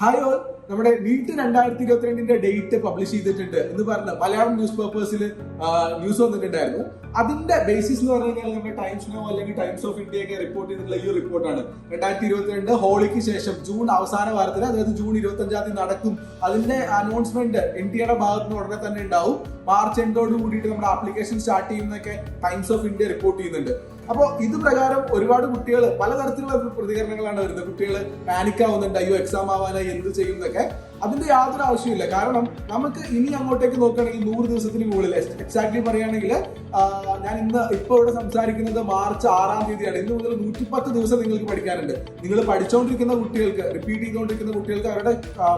Hi all, നമ്മുടെ NEET 2022 date publish ചെയ്തിട്ടുണ്ട് എന്ന് പറഞ്ഞ മലയാളം ന്യൂസ് പേപ്പേഴ്സിൽ ന്യൂസ് വന്നിട്ടുണ്ടായിരുന്നു. അതിന്റെ ബേസിസ് എന്ന് പറഞ്ഞു കഴിഞ്ഞാൽ നമ്മുടെ ടൈംസ് നോ അല്ലെങ്കിൽ ടൈംസ് ഓഫ് ഇന്ത്യ ഒക്കെ റിപ്പോർട്ട് ചെയ്തിട്ടുള്ള ഈ റിപ്പോർട്ടാണ്. 2022 ഹോളിക്ക് ശേഷം ജൂൺ അവസാന വാരത്തിൽ, അതായത് ജൂൺ 25 നടക്കും. അതിന്റെ അനൗൺസ്മെന്റ് NTAയുടെ ഭാഗത്ത് നിന്ന് ഉടനെ തന്നെ ഉണ്ടാവും. മാർച്ച് എൻഡോട് കൂടിയിട്ട് നമ്മുടെ ആപ്ലിക്കേഷൻ സ്റ്റാർട്ട് ചെയ്യുന്നതൊക്കെ ടൈംസ് ഓഫ് ഇന്ത്യ റിപ്പോർട്ട് ചെയ്യുന്നുണ്ട്. അപ്പോൾ ഇത് പ്രകാരം ഒരുപാട് കുട്ടികൾ പലതരത്തിലുള്ള പ്രതികരണങ്ങളാണ് വരുന്നത്. കുട്ടികൾ പാനിക് ആവുന്നുണ്ട്, അയ്യോ എക്സാം ആവാനായി എന്ത് ചെയ്യും എന്നൊക്കെ. അതിന്റെ യാതൊരു ആവശ്യമില്ല. കാരണം നമുക്ക് ഇനി അങ്ങോട്ടേക്ക് നോക്കുകയാണെങ്കിൽ 100 ദിവസത്തിന് മുകളിൽ, എക്സാക്ട്ലി പറയുകയാണെങ്കിൽ ഞാൻ ഇപ്പൊ ഇവിടെ സംസാരിക്കുന്നത് മാർച്ച് 6-ാം തീയതിയാണ്. ഇന്ന് മുതൽ 110 ദിവസം നിങ്ങൾക്ക് പഠിക്കാനുണ്ട്. നിങ്ങൾ പഠിച്ചുകൊണ്ടിരിക്കുന്ന കുട്ടികൾക്ക്, റിപ്പീറ്റ് ചെയ്തുകൊണ്ടിരിക്കുന്ന കുട്ടികൾക്ക് അവരുടെ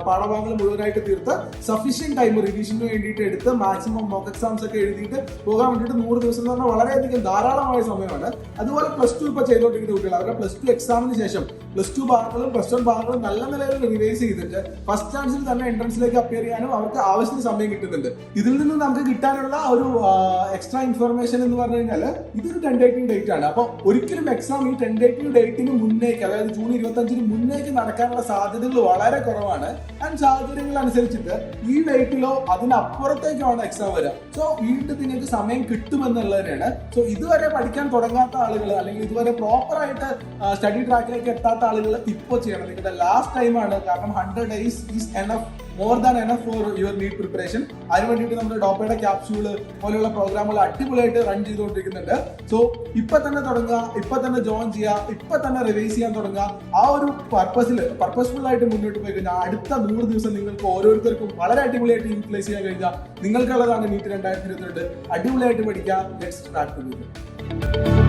പാഠഭാഗങ്ങൾ മുഴുവനായിട്ട് തീർത്ത് സഫീഷ്യന്റ് ടൈം റിവിഷന് വേണ്ടിയിട്ട് എടുത്ത് മാക്സിമം മോക്ക് എക്സാംസ് ഒക്കെ എഴുതിയിട്ട് പോകാൻ വേണ്ടിയിട്ട് 100 ദിവസം എന്ന് പറഞ്ഞാൽ വളരെയധികം ധാരാളമായ സമയമാണ്. അതുപോലെ +2 ഇപ്പൊ ചെയ്തുകൊണ്ടിരിക്കുന്ന കുട്ടികൾ അവരുടെ +2 എക്സാമിന് ശേഷം +2 ഭാഗങ്ങളും +1 ഭാഗങ്ങളും നല്ല നിലയിൽ റിവൈസ് ചെയ്തിട്ട് ഫസ്റ്റ് ചാൻസിൽ തന്നെ എൻട്രൻസിലേക്ക് അപ്പിയർ ചെയ്യാനും അവർക്ക് ആവശ്യത്തിന് സമയം കിട്ടുന്നുണ്ട്. ഇതിൽ നിന്ന് നമുക്ക് കിട്ടാനുള്ള ഒരു എക്സ്ട്രാ ഇൻഫർമേഷൻ എന്ന് പറഞ്ഞു കഴിഞ്ഞാൽ ഇതൊരു ടെന്റേറ്റീവ് ഡേറ്റ് ആണ്. അപ്പൊ ഒരിക്കലും എക്സാം ഈ ടെന്റേറ്റീവ് ഡേറ്റിന് മുന്നേക്ക്, അതായത് ജൂൺ 25 മുന്നേക്ക് നടക്കാനുള്ള സാധ്യതകൾ വളരെ കുറവാണ്. ആൻഡ് സാഹചര്യങ്ങൾ അനുസരിച്ചിട്ട് ഈ ഡേറ്റിലോ അതിനപ്പുറത്തേക്കാണ് എക്സാം വരിക. സോ വീണ്ടും നിങ്ങൾക്ക് സമയം കിട്ടുമെന്നുള്ളതിനാണ്. സോ ഇതുവരെ പഠിക്കാൻ തുടങ്ങാത്ത ആളുകൾ, അല്ലെങ്കിൽ ഇതുവരെ പ്രോപ്പർ ആയിട്ട് സ്റ്റഡി ട്രാക്കിലേക്ക് എത്താത്ത ആളുകൾ ഇപ്പോൾ ചെയ്യണം. നിങ്ങളുടെ ലാസ്റ്റ് ടൈമാണ്. കാരണം 100 days is enough, more than enough for your NEET preparation. അതിന് വേണ്ടിയിട്ട് നമ്മുടെ ഡോപ്പയുടെ ക്യാപ്സ്യൂള് പോലെയുള്ള പ്രോഗ്രാമുകൾ അടിപൊളിയായിട്ട് റൺ ചെയ്തുകൊണ്ടിരിക്കുന്നുണ്ട്. സോ ഇപ്പൊ തന്നെ തുടങ്ങുക, ഇപ്പൊ തന്നെ ജോയിൻ ചെയ്യുക, ഇപ്പൊ തന്നെ റിവൈസ് ചെയ്യാൻ തുടങ്ങുക. ആ ഒരു പർപ്പസ്ഫുൾ ആയിട്ട് മുന്നോട്ട് പോയി കഴിഞ്ഞാൽ അടുത്ത 100 ദിവസം നിങ്ങൾക്ക് ഓരോരുത്തർക്കും വളരെ അടിപൊളിയായിട്ട് യൂട്ടിലൈസ് ചെയ്യാൻ കഴിഞ്ഞാൽ നിങ്ങൾക്കുള്ളതാണ് നീറ്റ് 2022. അടിപൊളിയായിട്ട് പഠിക്കുക. Let's start to